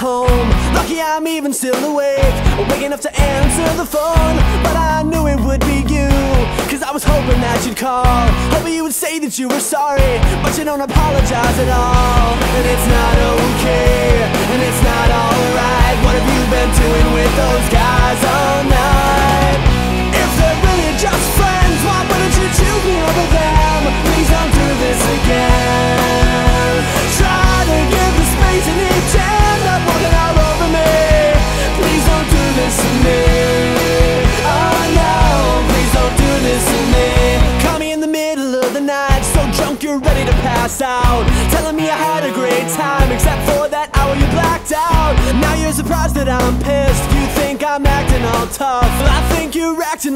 home. Lucky I'm even still awake, waking up to answer the phone. But I knew it would be you, cause I was hoping that you'd call, hoping you would say that you were sorry, but you don't apologize at all. And it's not okay, and it's not alright. What have you been doing with those guys all night? If they're really just friends, why wouldn't you choose me over them? Please don't do this again. Try to give the space and each end up walking all over me. Please don't do this to me. Oh no, please don't do this to me. Call me in the middle of the night, so drunk you're ready to pass out, telling me I had a great time, except for that hour you blacked out. Now you're surprised that I'm pissed. You think I'm acting all tough. I think you're acting like